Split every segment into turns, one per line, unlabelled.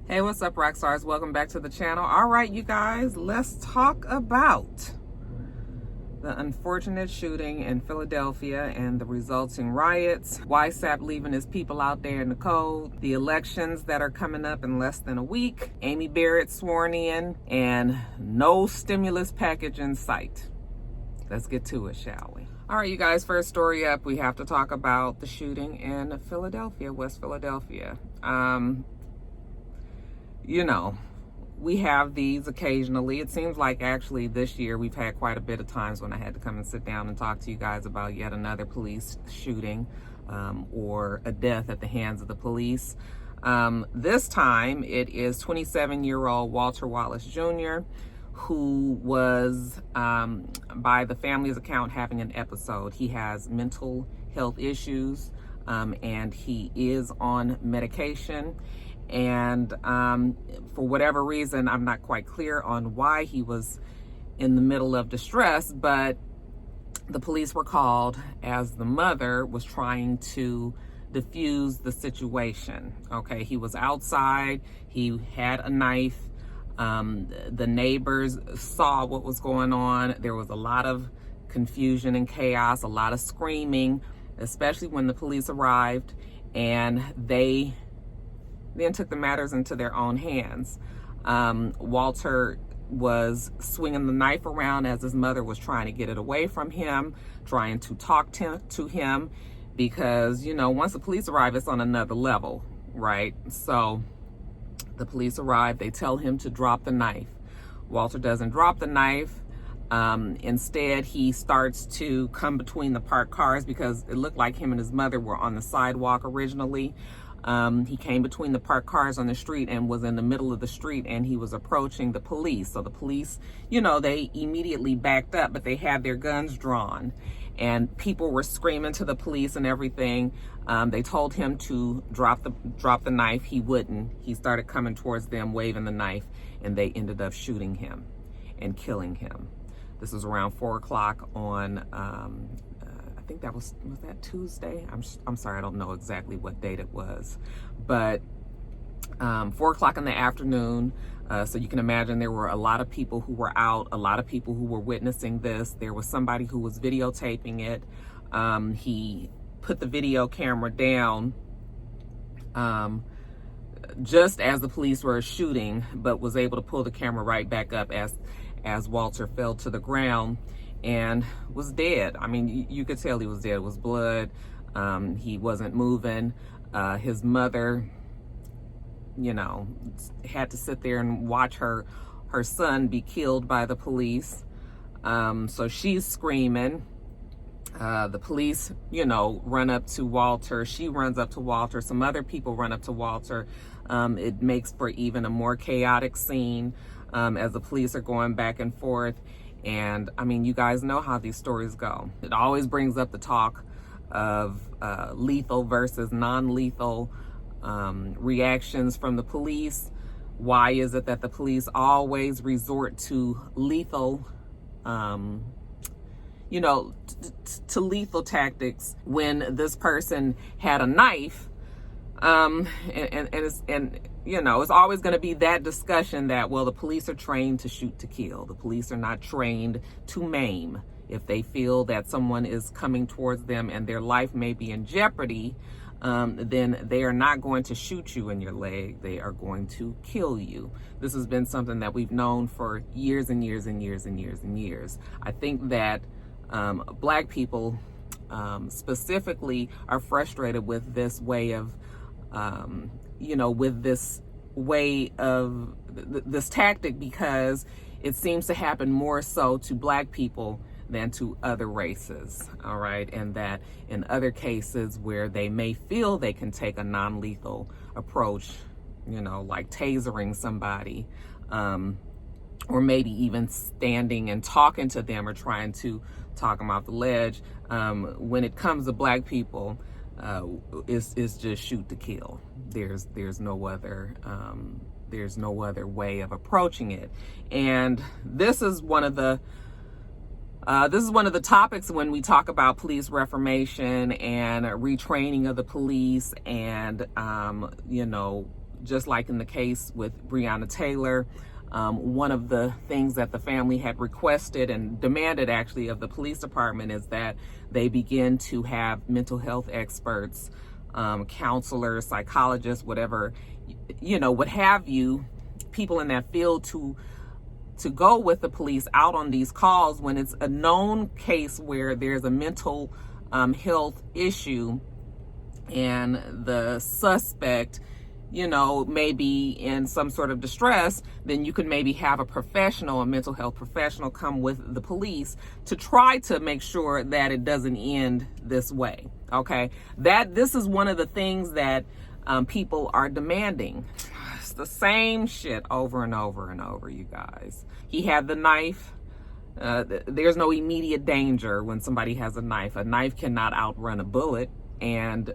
Hey, what's up, Roxstars? Welcome back to the channel. All right, you guys, let's talk about the unfortunate shooting in Philadelphia and the resulting riots, YSAP leaving his people out there in the cold, the elections that are coming up in less than a week, Amy Barrett sworn in, and no stimulus package in sight. Let's get to it, shall we? All right, you guys, first story up, we have to talk about the shooting in Philadelphia, West Philadelphia. You know, we have these occasionally. It seems like actually this year we've had quite a bit of times when I had to come and sit down and talk to you guys about yet another police shooting or a death at the hands of the police. This time it is 27-year-old Walter Wallace Jr., who was, by the family's account, having an episode. He has mental health issues and he is on medication. And for whatever reason, I'm not quite clear on why he was in the middle of distress, but the police were called as the mother was trying to defuse the situation. Okay, he was outside, he had a knife. The neighbors saw what was going on. There was a lot of confusion and chaos, a lot of screaming, especially when the police arrived, and they then took the matters into their own hands. Walter was swinging the knife around as his mother was trying to get it away from him, trying to talk to him, because, you know, once the police arrive, it's on another level, right? So the police arrive, they tell him to drop the knife. Walter doesn't drop the knife. Instead, he starts to come between the parked cars because it looked like him and his mother were on the sidewalk originally. He came between the parked cars on the street and was in the middle of the street, and he was approaching the police. So the police, you know, they immediately backed up, but they had their guns drawn, and people were screaming to the police and everything. They told him to drop the knife. He wouldn't. He started coming towards them, waving the knife, and they ended up shooting him and killing him. This was around 4 o'clock on, I think that was that Tuesday? I'm sorry, I don't know exactly what date it was, but 4 o'clock in the afternoon. So you can imagine there were a lot of people who were out, a lot of people who were witnessing this. There was somebody who was videotaping it. He put the video camera down just as the police were shooting, but was able to pull the camera right back up as Walter fell to the ground and was dead. I mean, you could tell he was dead. It was blood. He wasn't moving. His mother, you know, had to sit there and watch her son be killed by the police. So she's screaming. The police, you know, run up to Walter. She runs up to Walter. Some other people run up to Walter. It makes for even a more chaotic scene as the police are going back and forth. And I mean, you guys know how these stories go. It always brings up the talk of lethal versus non-lethal reactions from the police. Why is it that the police always resort to lethal, you know, to lethal tactics when this person had a knife? And you know, it's always going to be that discussion that, well, the police are trained to shoot to kill. The police are not trained to maim. If they feel that someone is coming towards them and their life may be in jeopardy, then they are not going to shoot you in your leg. They are going to kill you. This has been something that we've known for years and years and years and years and years. I think that Black people specifically are frustrated with this way of you know, with this way of this tactic, because it seems to happen more so to Black people than to other races. All right. And that in other cases where they may feel they can take a non-lethal approach, you know, like tasering somebody, or maybe even standing and talking to them or trying to talk them off the ledge. When it comes to Black people, is just shoot to kill. There's no other way of approaching it. And this is one of the topics when we talk about police reformation and retraining of the police, and you know, just like in the case with Breonna Taylor. One of the things that the family had requested and demanded actually of the police department is that they begin to have mental health experts, counselors, psychologists, whatever, what have you, people in that field to go with the police out on these calls when it's a known case where there's a mental health issue and the suspect maybe in some sort of distress. Then you could maybe have a mental health professional come with the police to try to make sure that it doesn't end this way. Okay, this is one of the things that people are demanding. It's the same shit over and over and over, you guys. He had the knife. There's no immediate danger when somebody has a knife. A knife cannot outrun a bullet. And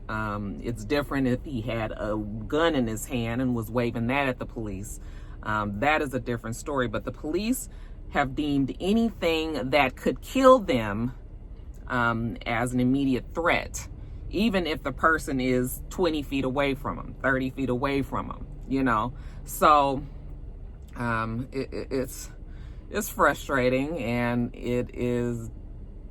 it's different if he had a gun in his hand and was waving that at the police. That is a different story. But the police have deemed anything that could kill them as an immediate threat, even if the person is 20 feet away from them, 30 feet away from them, So it's frustrating, and it is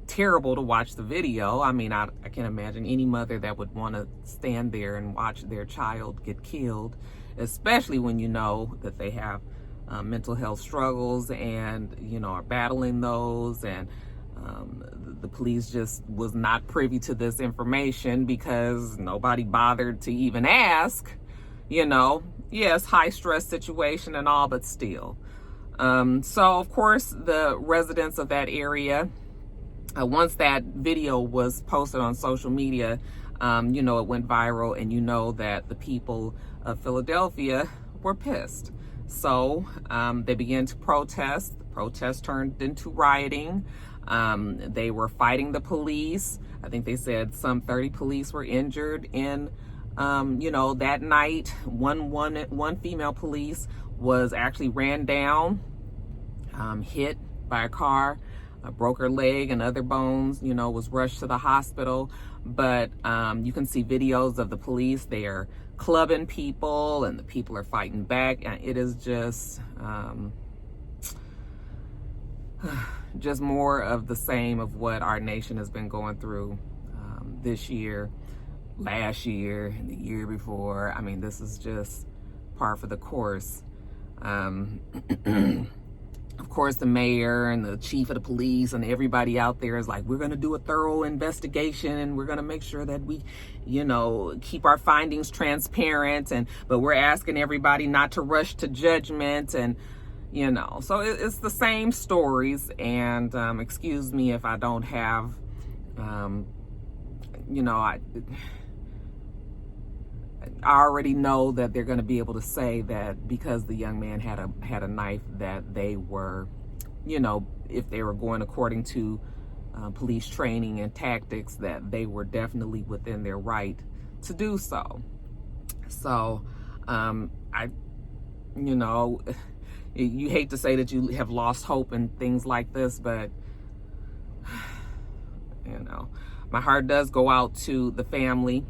terrible to watch the video. I mean, I can imagine any mother that would want to stand there and watch their child get killed, especially when you know that they have mental health struggles and are battling those, and the police just was not privy to this information because nobody bothered to even ask. Yes, high stress situation and all, but still. So of course the residents of that area, once that video was posted on social media, it went viral, and that the people of Philadelphia were pissed. So they began to protest. The protest turned into rioting. They were fighting the police. I think they said some 30 police were injured in, that night. One female police was actually ran down, hit by a car. Broke her leg and other bones, was rushed to the hospital. But you can see videos of the police. They are clubbing people and the people are fighting back. And it is just more of the same of what our nation has been going through this year, last year, and the year before. I mean, this is just par for the course. Of course, the mayor and the chief of the police and everybody out there is like, we're going to do a thorough investigation and we're going to make sure that we, keep our findings transparent. But we're asking everybody not to rush to judgment. And, so it's the same stories. And excuse me if I don't have, I already know that they're going to be able to say that because the young man had a knife, that they were, if they were going according to police training and tactics, that they were definitely within their right to do so. So, you hate to say that you have lost hope and things like this, but my heart does go out to the family.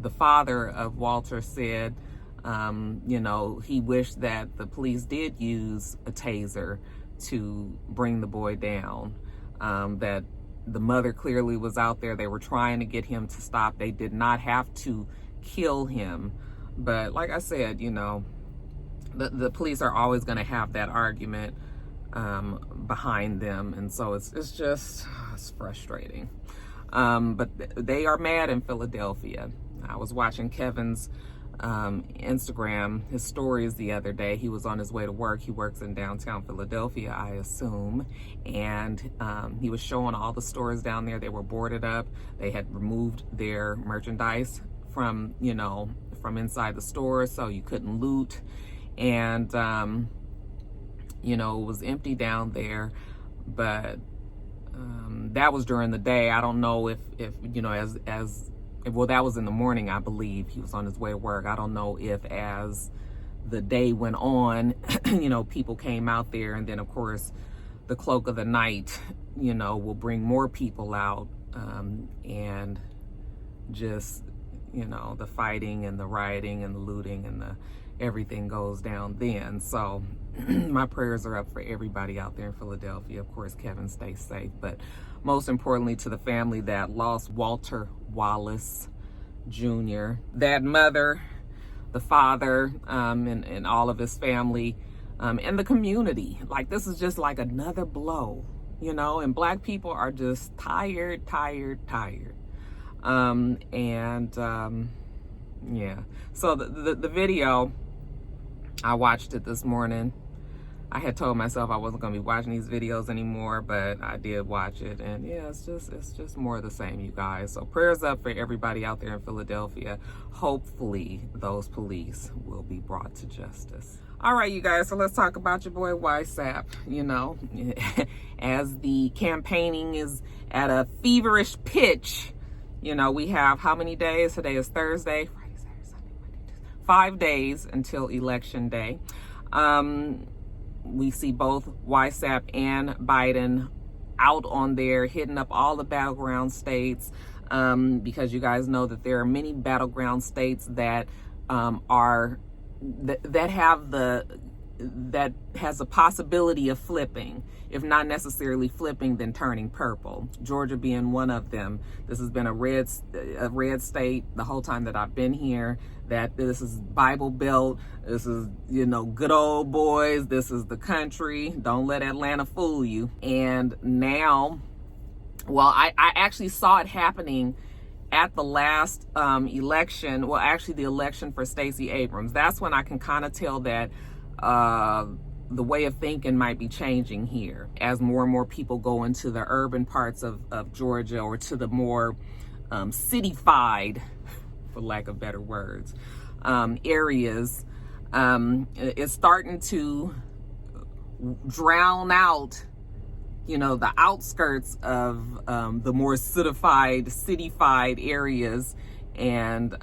The father of Walter said, he wished that the police did use a taser to bring the boy down, that the mother clearly was out there. They were trying to get him to stop. They did not have to kill him. But like I said, the police are always going to have that argument behind them. And so it's frustrating. But they are mad in Philadelphia. I was watching Kevin's Instagram, his stories the other day. He was on his way to work. He works in downtown Philadelphia, I assume. And he was showing all the stores down there. They were boarded up. They had removed their merchandise from, from inside the stores, so you couldn't loot. And, it was empty down there. But that was during the day. I don't know if well, that was in the morning, I believe. He was on his way to work. I don't know if as the day went on, people came out there, and then of course the cloak of the night, will bring more people out, and just, you know, the fighting and the rioting and the looting and the everything goes down then. So my prayers are up for everybody out there in Philadelphia. Of course, Kevin, stay safe, but most importantly to the family that lost Walter Wallace Jr., that mother, the father, and all of his family, and the community. Like, this is just like another blow, you know, and Black people are just tired. Yeah. So the video, I watched it this morning. I had told myself I wasn't going to be watching these videos anymore, but I did watch it, and yeah, it's just more of the same, you guys. So prayers up for everybody out there in Philadelphia. Hopefully those police will be brought to justice. All right, you guys, so let's talk about your boy YSAP. You know, as the campaigning is at a feverish pitch, you know, we have how many days? Today is Thursday, Friday, Saturday, Sunday, Monday, Tuesday. 5 days until Election Day. We see both YSAP and Biden out on there hitting up all the battleground states, because you guys know that there are many battleground states that that has a possibility of flipping, if not necessarily flipping, then turning purple. Georgia being one of them. This has been a red state the whole time that I've been here. That this is Bible Belt. This is, you know, good old boys. This is the country. Don't let Atlanta fool you. And now, well, I actually saw it happening at the last election. Well, actually the election for Stacey Abrams. That's when I can kind of tell that the way of thinking might be changing here as more and more people go into the urban parts of Georgia, or to the more cityfied, for lack of better words, areas. It's starting to drown out, you know, the outskirts of the more cityfied areas. And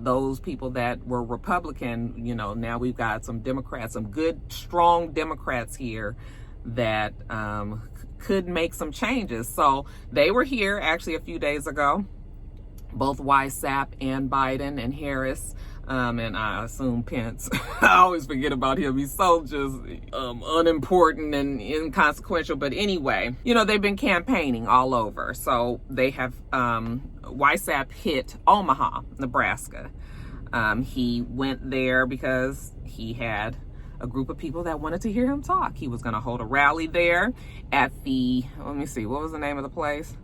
those people that were Republican, you know, now we've got some Democrats, some good, strong Democrats here that could make some changes. So they were here actually a few days ago, both YSAP and Biden and Harris, and I assume Pence. I always forget about him. He's so just unimportant and inconsequential. But anyway, you know, they've been campaigning all over. So they have, YSAP hit Omaha, Nebraska. He went there because he had a group of people that wanted to hear him talk. He was going to hold a rally there at the, let me see, what was the name of the place?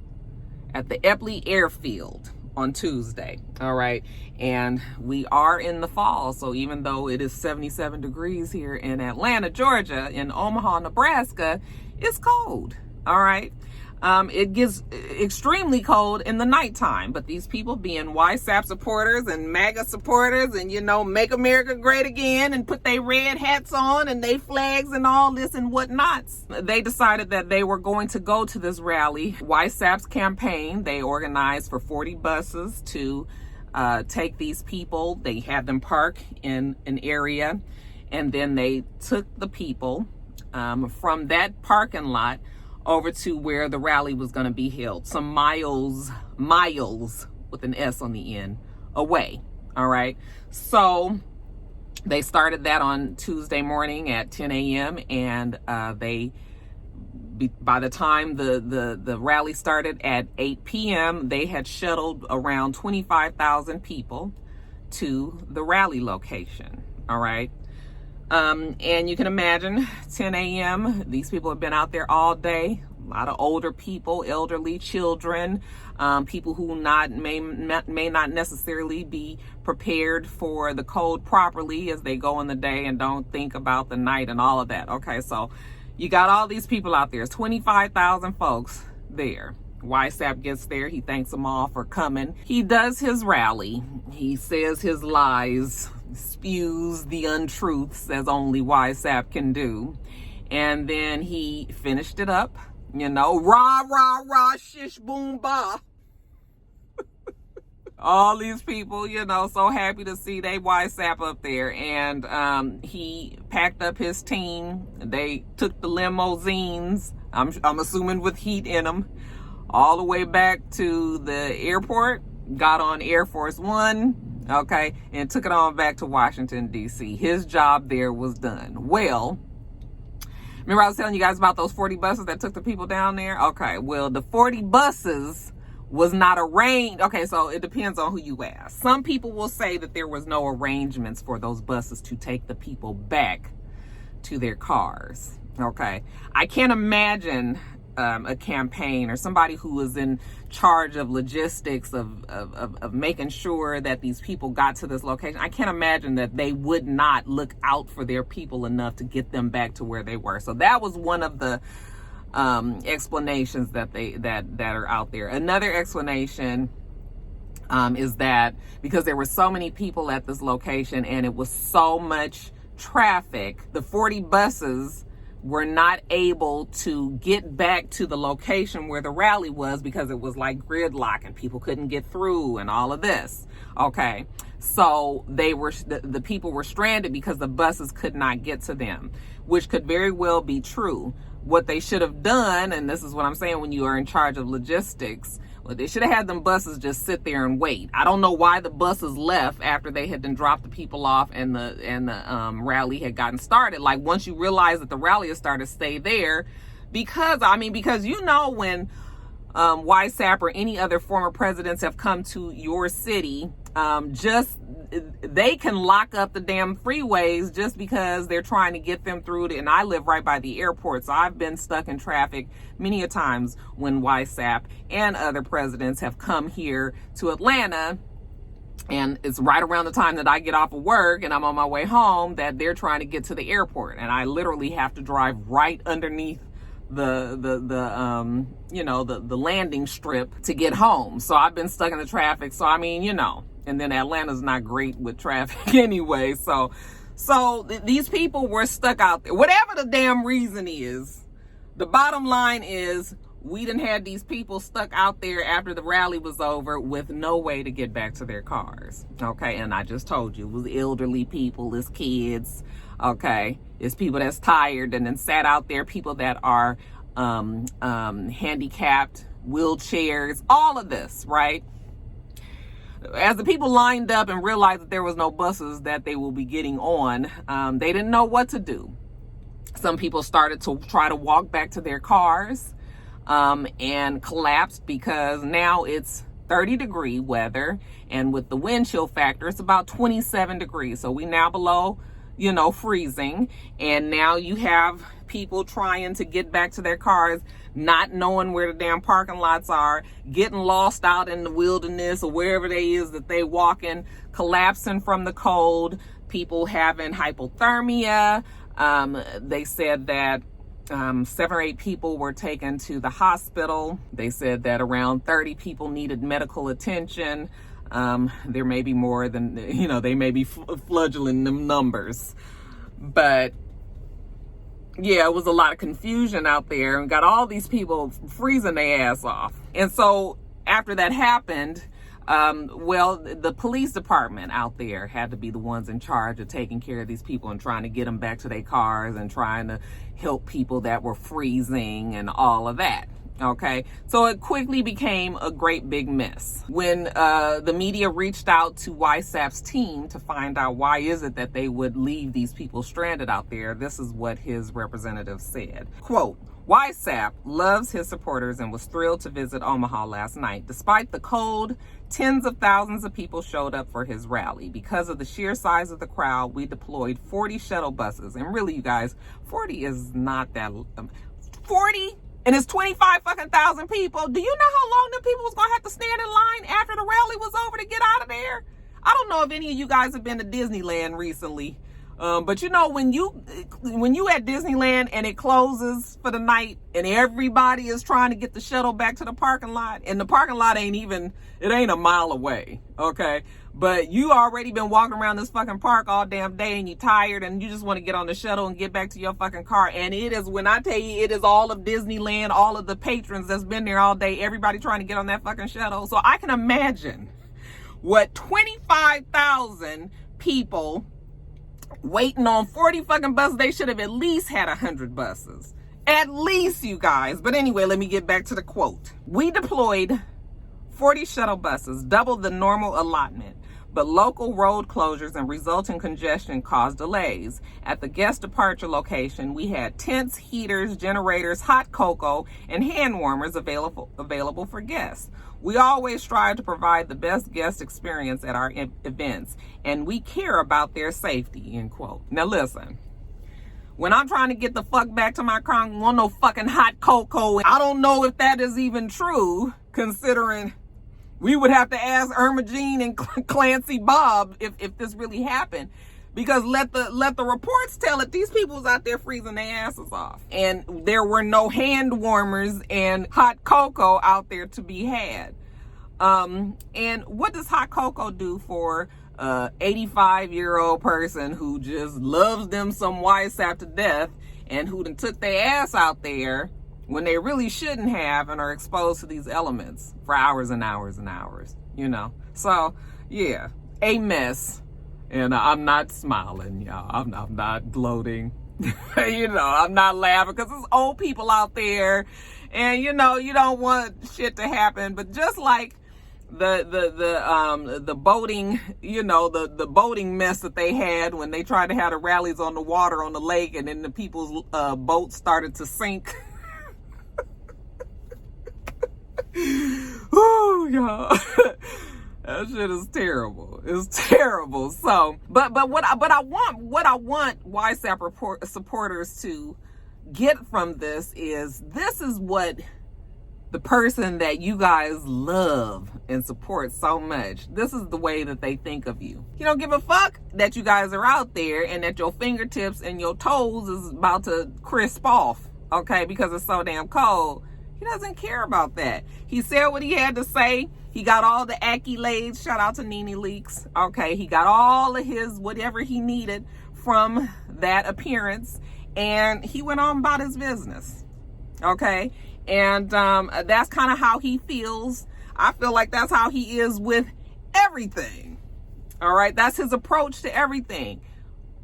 At the Eppley Airfield on Tuesday. All right. And we are in the fall. So even though it is 77 degrees here in Atlanta, Georgia, in Omaha, Nebraska, it's cold. All right. It gets extremely cold in the nighttime, but these people being YSAP supporters and MAGA supporters and, you know, make America great again and put their red hats on and they flags and all this and whatnots, they decided that they were going to go to this rally. YSAP's campaign, they organized for 40 buses to take these people. They had them park in an area, and then they took the people from that parking lot over to where the rally was going to be held, some miles with an S on the end away. All right. So they started that on Tuesday morning at 10 a.m. and by the time the rally started at 8 p.m., they had shuttled around 25,000 people to the rally location. All right. And you can imagine 10 a.m. These people have been out there all day. A lot of older people, elderly, children, people who may not necessarily be prepared for the cold properly as they go in the day and don't think about the night and all of that. Okay, so you got all these people out there. It's 25,000 folks there. YSAP gets there. He thanks them all for coming. He does his rally. He says his lies, spews the untruths as only YSAP can do. And then he finished it up, you know, rah, rah, rah, shish, boom, bah. All these people, you know, so happy to see they YSAP up there. And he packed up his team. They took the limousines, I'm assuming with heat in them, all the way back to the airport got on Air Force One, okay, and took it on back to Washington, D.C. His job there was done. Well, remember I was telling you guys about those 40 buses that took the people down there? Okay, well, the 40 buses was not arranged. Okay, so it depends on who you ask. Some people will say that there was no arrangements for those buses to take the people back to their cars. Okay, I can't imagine a campaign or somebody who is in charge of logistics of making sure that these people got to this location. I can't imagine that they would not look out for their people enough to get them back to where they were. So that was one of the explanations that are out there. Another explanation is that because there were so many people at this location and it was so much traffic, the 40 buses were not able to get back to the location where the rally was because it was like gridlock and people couldn't get through and all of this. Okay, so the people were stranded because the buses could not get to them, which could very well be true. What they should have done, and this is what I'm saying when you are in charge of logistics, well, they should have had them buses just sit there and wait. I don't know why the buses left after they had then dropped the people off and the rally had gotten started. Like, once you realize that the rally has started, stay there, because you know when YSAP or any other former presidents have come to your city, they can lock up the damn freeways just because they're trying to get them through. And I live right by the airport, so I've been stuck in traffic many a times when YSAP and other presidents have come here to Atlanta. And it's right around the time that I get off of work and I'm on my way home that they're trying to get to the airport. And I literally have to drive right underneath the landing strip to get home. So I've been stuck in the traffic. So and then Atlanta's not great with traffic anyway. So these people were stuck out there. Whatever the damn reason is, the bottom line is we done had these people stuck out there after the rally was over with no way to get back to their cars. Okay, and I just told you, it was elderly people, it's kids. Okay, it's people that's tired and then sat out there, people that are handicapped, wheelchairs, all of this, right? As the people lined up and realized that there was no buses that they will be getting on, they didn't know what to do. Some people started to try to walk back to their cars and collapsed because now it's 30-degree weather, and with the wind chill factor, it's about 27 degrees. So we now below, freezing, and now you have people trying to get back to their cars, not knowing where the damn parking lots are, getting lost out in the wilderness or wherever they is that they walking, collapsing from the cold, people having hypothermia. They said that 7 or 8 people were taken to the hospital. They said that around 30 people needed medical attention. There may be more than, they may be fledgling them numbers. But yeah, it was a lot of confusion out there and got all these people freezing their ass off. And so after that happened, the police department out there had to be the ones in charge of taking care of these people and trying to get them back to their cars and trying to help people that were freezing and all of that. Okay, so it quickly became a great big mess. When the media reached out to YSAP's team to find out why is it that they would leave these people stranded out there, this is what his representative said. Quote, YSAP loves his supporters and was thrilled to visit Omaha last night. Despite the cold, tens of thousands of people showed up for his rally. Because of the sheer size of the crowd, we deployed 40 shuttle buses. And really, you guys, 40 is not that... 40? And it's 25,000 people. Do you know how long them people was going to have to stand in line after the rally was over to get out of there? I don't know if any of you guys have been to Disneyland recently. But when you at Disneyland and it closes for the night and everybody is trying to get the shuttle back to the parking lot, and the parking lot ain't a mile away, okay? But you already been walking around this fucking park all damn day and you tired and you just want to get on the shuttle and get back to your fucking car. And it is, when I tell you, it is all of Disneyland, all of the patrons that's been there all day, everybody trying to get on that fucking shuttle. So I can imagine what 25,000 people waiting on 40 fucking buses. They should have at least had 100 buses. At least, you guys. But anyway, let me get back to the quote. We deployed 40 shuttle buses, double the normal allotment. But local road closures and resulting congestion caused delays. At the guest departure location, we had tents, heaters, generators, hot cocoa, and hand warmers available for guests. We always strive to provide the best guest experience at our events, and we care about their safety, end quote. Now listen, when I'm trying to get the fuck back to my car, I don't want no fucking hot cocoa. I don't know if that is even true, considering we would have to ask Irma Jean and Clancy Bob if this really happened, because let the reports tell it, these people was out there freezing their asses off, and there were no hand warmers and hot cocoa out there to be had. And what does hot cocoa do for a 85-year-old person who just loves them some YSAP to death, and who done took their ass out there when they really shouldn't have, and are exposed to these elements for hours and hours and hours, you know? So, yeah, a mess. And I'm not smiling, y'all. I'm not gloating. You know, I'm not laughing, because there's old people out there, and, you know, you don't want shit to happen. But just like the boating, you know, the boating mess that they had when they tried to have the rallies on the water on the lake, and then the people's boats started to sink. Oh, y'all, that shit is terrible. It's terrible. So, but what I want YSAP supporters to get from this is what the person that you guys love and support so much, this is the way that they think of you. You don't give a fuck that you guys are out there and that your fingertips and your toes is about to crisp off, okay, because it's so damn cold. He doesn't care about that. He said what he had to say. He got all the accolades. Shout out to Nene Leaks. Okay, he got all of his whatever he needed from that appearance, and he went on about his business. Okay, and that's kind of how he feels. I feel like that's how he is with everything. All right, that's his approach to everything.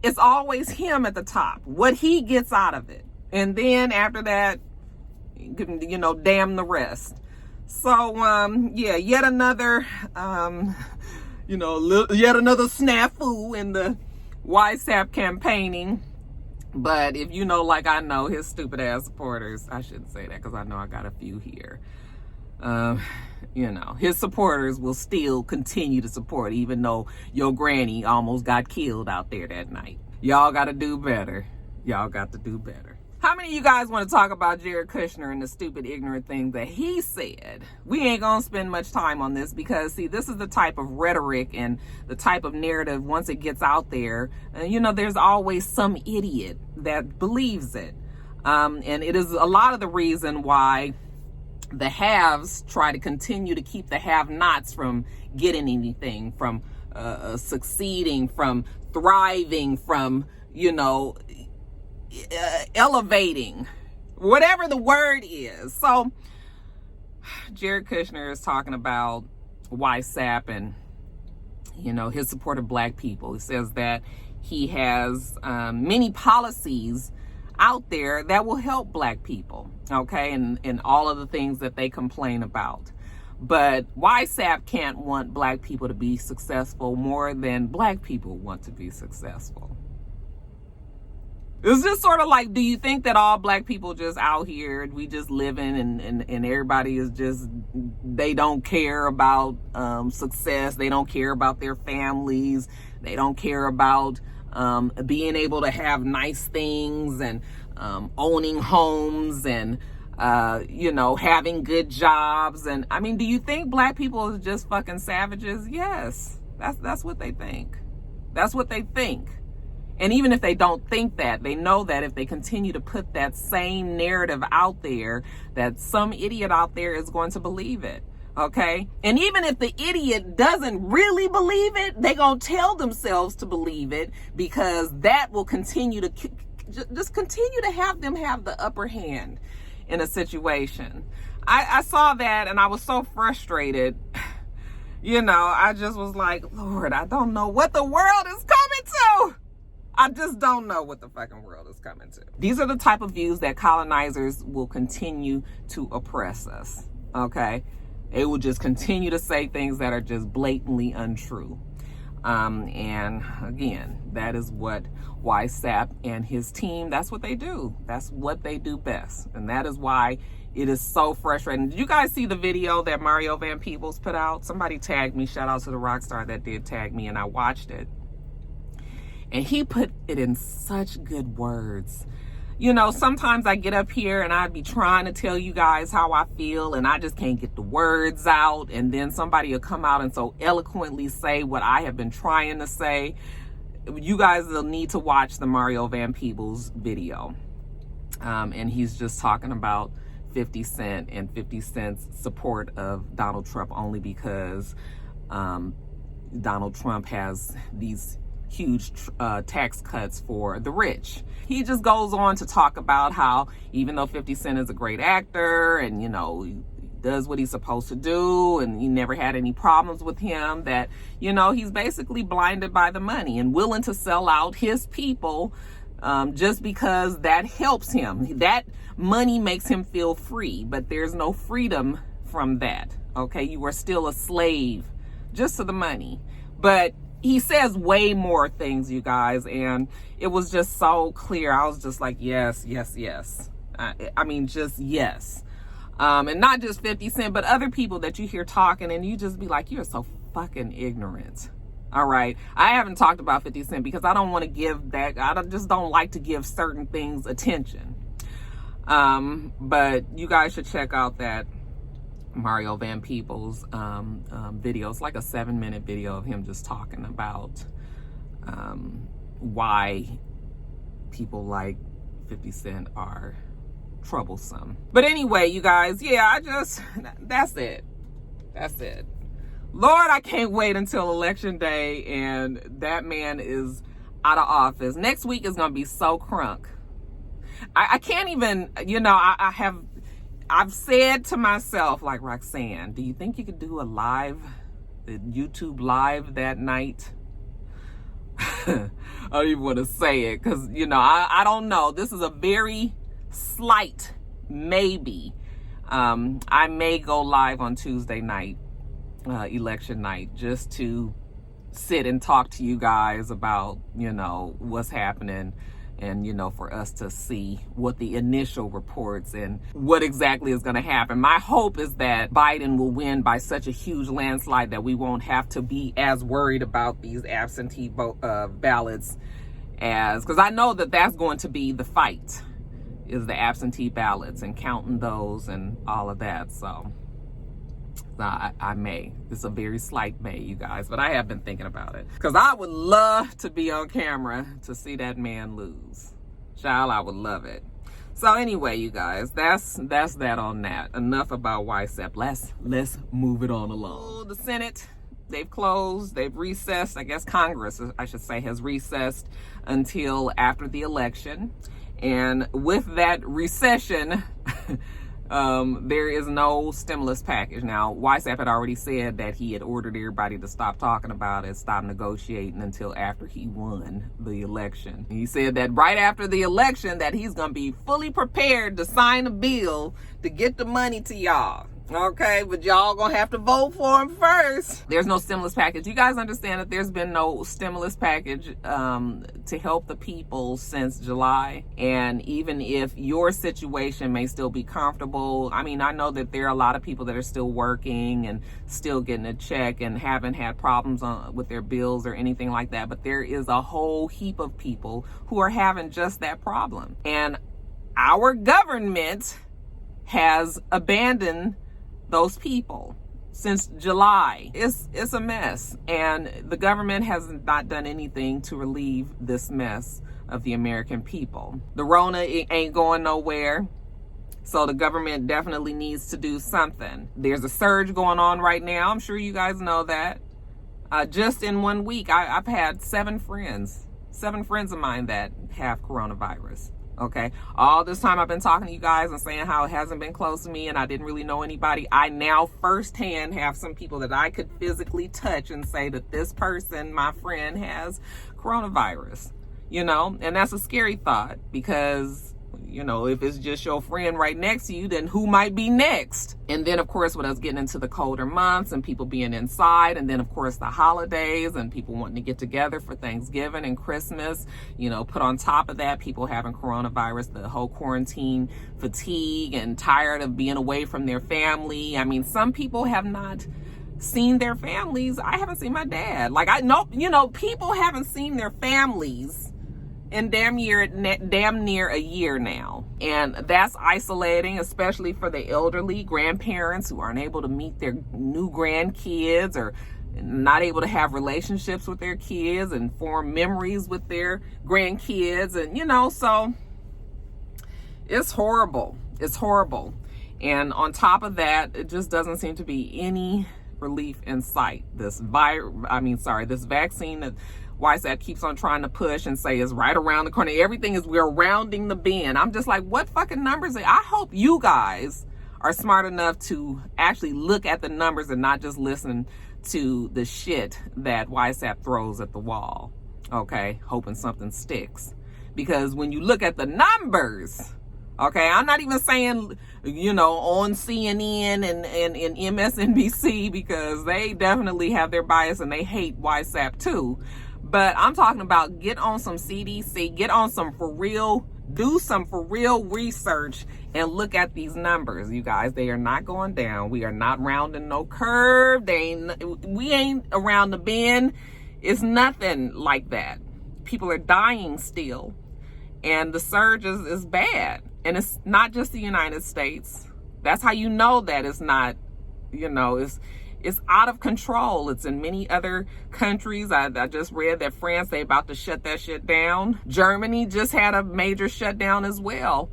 It's always him at the top, what he gets out of it, and then after that, you know, damn the rest. So yeah, yet another you know, yet another snafu in the YSAP campaigning. But if you know, like I know, his stupid ass supporters, I shouldn't say that because I know I got a few here, you know, his supporters will still continue to support, even though your granny almost got killed out there that night. Y'all got to do better. Y'all got to do better. How many of you guys want to talk about Jared Kushner and the stupid, ignorant things that he said? We ain't going to spend much time on this because, see, this is the type of rhetoric and the type of narrative, once it gets out there, you know, there's always some idiot that believes it. And it is a lot of the reason why the haves try to continue to keep the have-nots from getting anything, from succeeding, from thriving, from, you know, elevating, whatever the word is. So Jared Kushner is talking about YSAP and, you know, his support of black people. He says that he has many policies out there that will help black people, okay, and all of the things that they complain about. But YSAP can't want black people to be successful more than black people want to be successful. It's just sort of like, do you think that all black people just out here, we just living and everybody is just, they don't care about success, they don't care about their families, they don't care about being able to have nice things and owning homes and you know, having good jobs? And I mean, do you think black people are just fucking savages? Yes, that's what they think. That's what they think. And even if they don't think that, they know that if they continue to put that same narrative out there, that some idiot out there is going to believe it, okay? And even if the idiot doesn't really believe it, they gonna tell themselves to believe it, because that will continue to just continue to have them have the upper hand in a situation. I saw that and I was so frustrated. You know, I just was like, Lord, I don't know what the world is coming to. I just don't know what the fucking world is coming to. These are the type of views that colonizers will continue to oppress us, okay? They will just continue to say things that are just blatantly untrue. And again, that is what YSAP and his team, that's what they do. That's what they do best. And that is why it is so frustrating. Did you guys see the video that Mario Van Peebles put out? Somebody tagged me. Shout out to the Rockstar that did tag me, and I watched it. And he put it in such good words. You know, sometimes I get up here and I'd be trying to tell you guys how I feel, and I just can't get the words out. And then somebody will come out and so eloquently say what I have been trying to say. You guys will need to watch the Mario Van Peebles video. And he's just talking about 50 Cent and 50 Cent's support of Donald Trump only because Donald Trump has these huge tax cuts for the rich. He just goes on to talk about how even though 50 Cent is a great actor and, you know, he does what he's supposed to do and he never had any problems with him, that, you know, he's basically blinded by the money and willing to sell out his people just because that helps him. That money makes him feel free, but there's no freedom from that. Okay, you are still a slave just to the money. But he says way more things, you guys, and it was just so clear. I was just like, yes, yes, yes. I mean, just yes. And not just 50 Cent, but other people that you hear talking, and you just be like, you're so fucking ignorant. All right. I haven't talked about 50 Cent because I don't want to give that. Just don't like to give certain things attention. But you guys should check out that Mario Van Peebles video. It's like a 7-minute video of him just talking about why people like 50 Cent are troublesome. But anyway, you guys, yeah, that's it. That's it. Lord, I can't wait until Election Day and that man is out of office. Next week is going to be so crunk. I can't even, you know, I've said to myself, like, Roxanne, do you think you could do a YouTube live that night? I don't even want to say it because, you know, I don't know. This is a very slight maybe. I may go live on Tuesday night, election night, just to sit and talk to you guys about, you know, what's happening. And, you know, for us to see what the initial reports and what exactly is going to happen. My hope is that Biden will win by such a huge landslide that we won't have to be as worried about these absentee ballots because I know that that's going to be the fight, is the absentee ballots and counting those and all of that. So I may. It's a very slight may, you guys, but I have been thinking about it because I would love to be on camera to see that man lose. Child, I would love it. So anyway, you guys, that's that on that. Enough about YSAP. Let's move it on along. The Senate, they've closed, they've recessed. I guess Congress, I should say, has recessed until after the election. And with that recession, there is no stimulus package. Now, YSAP had already said that he had ordered everybody to stop talking about it, stop negotiating until after he won the election. He said that right after the election that he's going to be fully prepared to sign a bill to get the money to y'all. Okay, but y'all gonna have to vote for him first. There's no stimulus package. You guys understand that there's been no stimulus package to help the people since July. And even if your situation may still be comfortable, I mean, I know that there are a lot of people that are still working and still getting a check and haven't had problems with their bills or anything like that. But there is a whole heap of people who are having just that problem. And our government has abandoned those people since July. It's a mess, and the government has not done anything to relieve this mess of the American people. The Rona ain't going nowhere, so the government definitely needs to do something. There's a surge going on right now. I'm sure you guys know that. Just in 1 week, I've had 7 friends of mine that have coronavirus. Okay, all this time I've been talking to you guys and saying how it hasn't been close to me and I didn't really know anybody. I now firsthand have some people that I could physically touch and say that this person, my friend, has coronavirus, you know, and that's a scary thought because You know, if it's just your friend right next to you, then who might be next? And then, of course, with us getting into the colder months and people being inside, and then, of course, the holidays and people wanting to get together for Thanksgiving and Christmas, you know, put on top of that, people having coronavirus, the whole quarantine fatigue and tired of being away from their family. I mean, some people have not seen their families. I haven't seen my dad. Like, I know, you know, people haven't seen their families in damn near a year now. And that's isolating, especially for the elderly grandparents who aren't able to meet their new grandkids or not able to have relationships with their kids and form memories with their grandkids. And, you know, so it's horrible. It's horrible. And on top of that, it just doesn't seem to be any relief in sight. This vaccine that YSAP keeps on trying to push and say is right around the corner. Everything is, we're rounding the bend. I'm just like, what fucking numbers? I hope you guys are smart enough to actually look at the numbers and not just listen to the shit that YSAP throws at the wall. Okay, hoping something sticks. Because when you look at the numbers, okay, I'm not even saying, you know, on CNN and MSNBC, because they definitely have their bias and they hate YSAP too. But I'm talking about get on some CDC, get on some for real, do some for real research and look at these numbers, you guys. They are not going down. We are not rounding no curve. We ain't around the bend. It's nothing like that. People are dying still. And the surge is bad. And it's not just the United States. That's how you know that it's not, you know, it's out of control. It's in many other countries. I just read that France, they about to shut that shit down. Germany just had a major shutdown as well.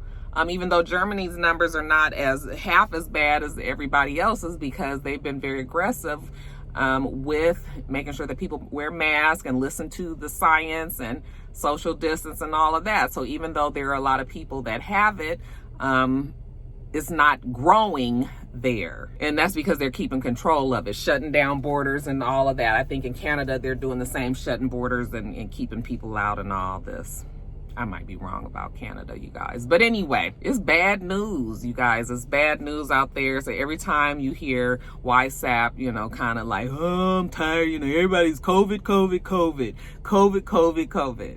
Even though Germany's numbers are not half as bad as everybody else's, because they've been very aggressive with making sure that people wear masks and listen to the science and social distance and all of that. So even though there are a lot of people that have it, it's not growing there. And that's because they're keeping control of it, shutting down borders and all of that. I think in Canada, they're doing the same, shutting borders and keeping people out and all this. I might be wrong about Canada, you guys. But anyway, it's bad news, you guys. It's bad news out there. So every time you hear YSAP, you know, kind of like, oh, I'm tired, you know, everybody's COVID.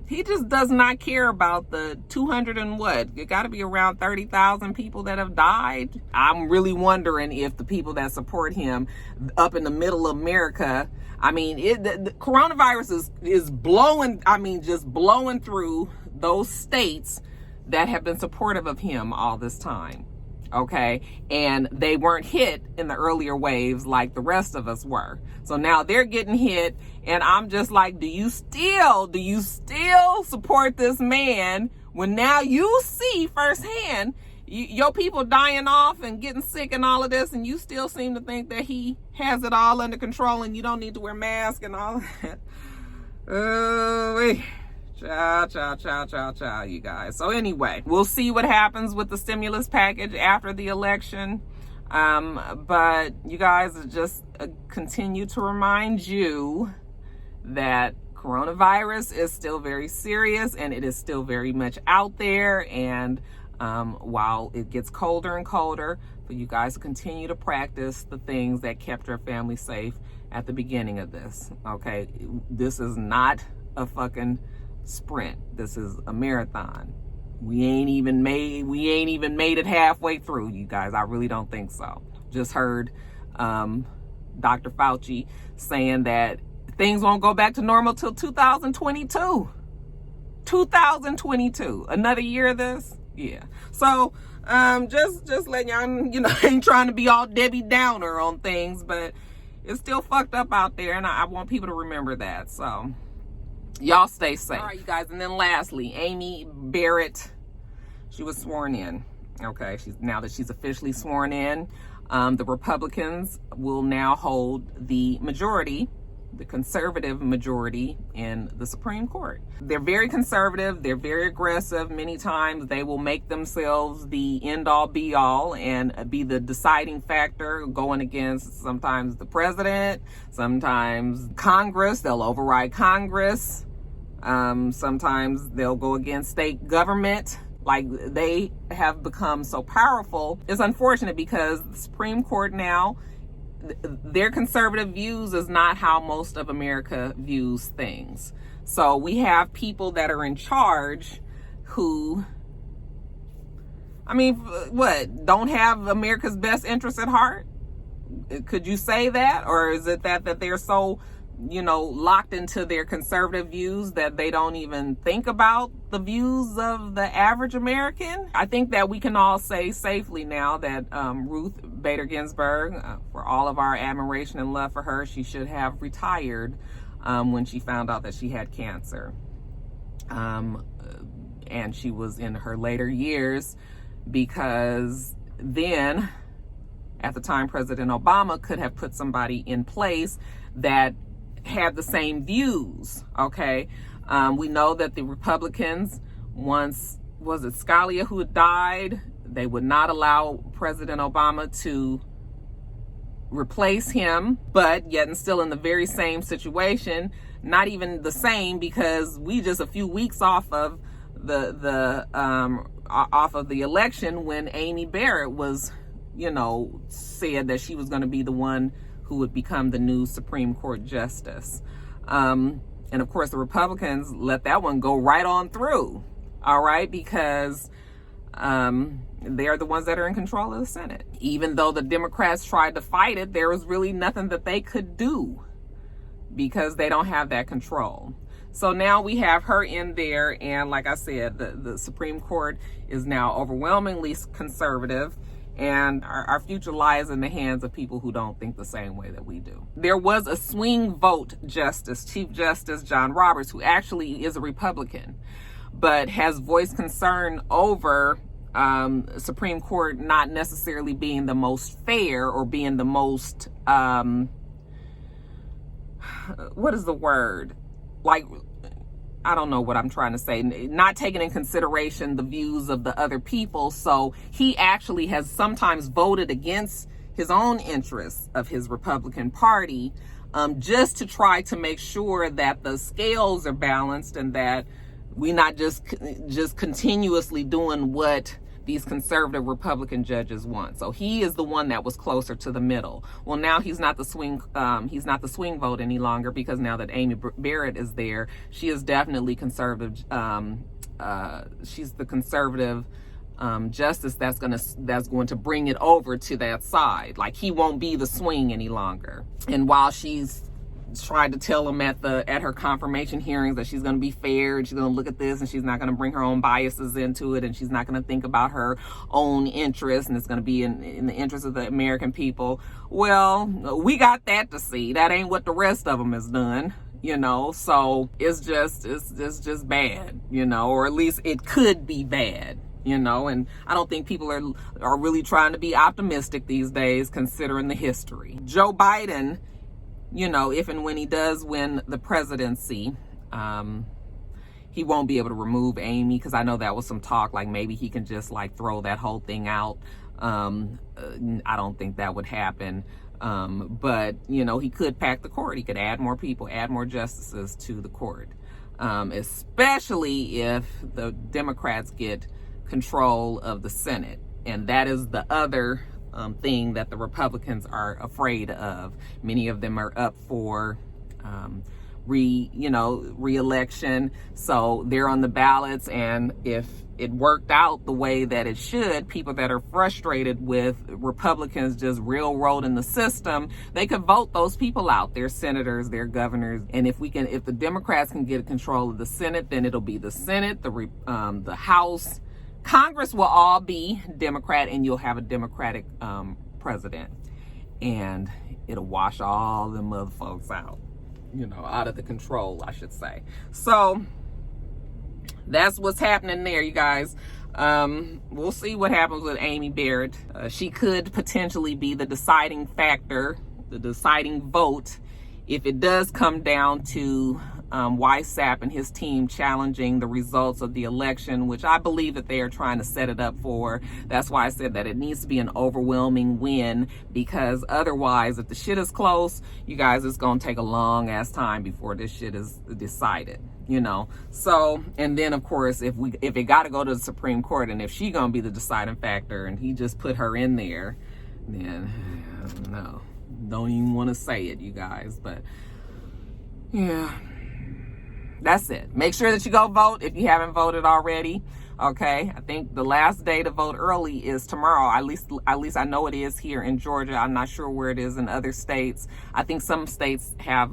He just does not care about the 200 and what? It got to be around 30,000 people that have died. I'm really wondering if the people that support him up in the middle of America, I mean, the coronavirus is blowing, I mean, just blowing through those states that have been supportive of him all this time, okay? And they weren't hit in the earlier waves like the rest of us were. So now they're getting hit, and I'm just like, do you still support this man when now you see firsthand your people dying off and getting sick and all of this, and you still seem to think that he has it all under control and you don't need to wear masks and all of that? Ciao, you guys. So anyway, we'll see what happens with the stimulus package after the election. But you guys, just continue to remind you that coronavirus is still very serious and it is still very much out there. And while it gets colder and colder, for you guys to continue to practice the things that kept your family safe at the beginning of this. Okay, this is not a fucking sprint. This is a marathon. We ain't even made it halfway through, you guys. I really don't think so. Just heard Dr. Fauci saying that things won't go back to normal till 2022. 2022. Another year of this? Yeah. So just letting y'all, you know, I ain't trying to be all Debbie Downer on things, but it's still fucked up out there, and I want people to remember that. So y'all stay safe. All right, you guys. And then lastly, Amy Barrett, she was sworn in. Okay, now that she's officially sworn in, the Republicans will now hold the majority, the conservative majority in the Supreme Court. They're very conservative. They're very aggressive. Many times they will make themselves the end-all be-all and be the deciding factor, going against sometimes the president, sometimes Congress. They'll override Congress. Sometimes they'll go against state government. Like, they have become so powerful. It's unfortunate because the Supreme Court now, their conservative views is not how most of America views things. So we have people that are in charge who, I mean, what, don't have America's best interests at heart? Could you say that? Or is it that they're so, locked into their conservative views that they don't even think about the views of the average American? I think that we can all say safely now that Ruth Bader Ginsburg, for all of our admiration and love for her, she should have retired when she found out that she had cancer. And she was in her later years, because then, at the time, President Obama could have put somebody in place that had the same views, okay? We know that the Republicans, once, was it Scalia who had died, they would not allow President Obama to replace him, but yet and still in the very same situation, not even the same, because we just a few weeks off of the election when Amy Barrett was, said that she was going to be the one who would become the new Supreme Court justice. And of course, the Republicans let that one go right on through, all right, because they're the ones that are in control of the Senate. Even though the Democrats tried to fight it, there was really nothing that they could do because they don't have that control. So now we have her in there, and like I said, the Supreme Court is now overwhelmingly conservative, and our future lies in the hands of people who don't think the same way that we do. There was a swing vote justice, Chief Justice John Roberts, who actually is a Republican, but has voiced concern over Supreme Court not necessarily being the most fair or being the most, what is the word? Like, I don't know what I'm trying to say, not taking in consideration the views of the other people. So he actually has sometimes voted against his own interests of his Republican Party, just to try to make sure that the scales are balanced and that we're not just continuously doing what these conservative Republican judges want. So he is the one that was closer to the middle. Well, now he's not the swing vote any longer, because now that Amy Barrett is there, she is definitely conservative. She's the conservative justice that's going to bring it over to that side. Like, he won't be the swing any longer. And while she's tried to tell him at her confirmation hearings that she's going to be fair and she's going to look at this and she's not going to bring her own biases into it and she's not going to think about her own interests and it's going to be in the interest of the American people. Well, we got that to see. That ain't what the rest of them has done, so it's just bad, or at least it could be bad. And I don't think people are really trying to be optimistic these days, considering the history. Joe Biden, if and when he does win the presidency, he won't be able to remove Amy, because I know that was some talk, like maybe he can just throw that whole thing out. I don't think that would happen. But, he could pack the court. He could add more people, add more justices to the court, especially if the Democrats get control of the Senate. And that is the other thing that the Republicans are afraid of. Many of them are up for re-election, so they're on the ballots, and if it worked out the way that it should, people that are frustrated with Republicans just railroading the system, they could vote those people out, their senators, their governors. And if the Democrats can get control of the Senate, then it'll be the Senate, the House, Congress will all be Democrat, and you'll have a Democratic president, and it'll wash all them other folks out, out of the control, I should say. So that's what's happening there, you guys. We'll see what happens with Amy Barrett. She could potentially be the deciding factor, the deciding vote, if it does come down to YSAP and his team challenging the results of the election, which I believe that they are trying to set it up for. That's why I said that it needs to be an overwhelming win, because otherwise, if the shit is close, you guys, it's going to take a long ass time before this shit is decided. you know. So, and then of course, if it got to go to the Supreme Court, and if she gonna be the deciding factor, and he just put her in there, then no, don't even want to say it, you guys. But yeah, that's it. Make sure that you go vote if you haven't voted already. Okay, I think the last day to vote early is tomorrow. At least I know it is here in Georgia. I'm not sure where it is in other states. I think some states have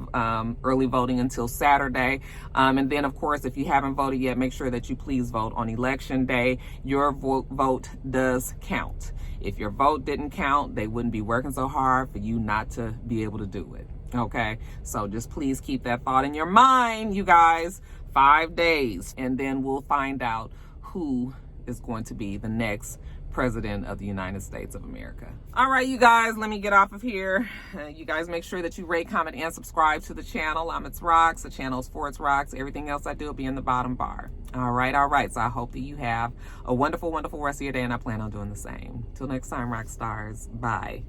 early voting until Saturday. And then, of course, if you haven't voted yet, make sure that you please vote on Election Day. Your vote does count. If your vote didn't count, they wouldn't be working so hard for you not to be able to do it. Okay, so just please keep that thought in your mind, you guys. 5 days, and then we'll find out who is going to be the next president of the United States of America. All right, you guys, let me get off of here. You guys make sure that you rate, comment, and subscribe to the channel. I'm itsrox. The channel is for itsrox. Everything else I do will be in the bottom bar. All right. So I hope that you have a wonderful, wonderful rest of your day, and I plan on doing the same. Till next time, Roxstars. Bye.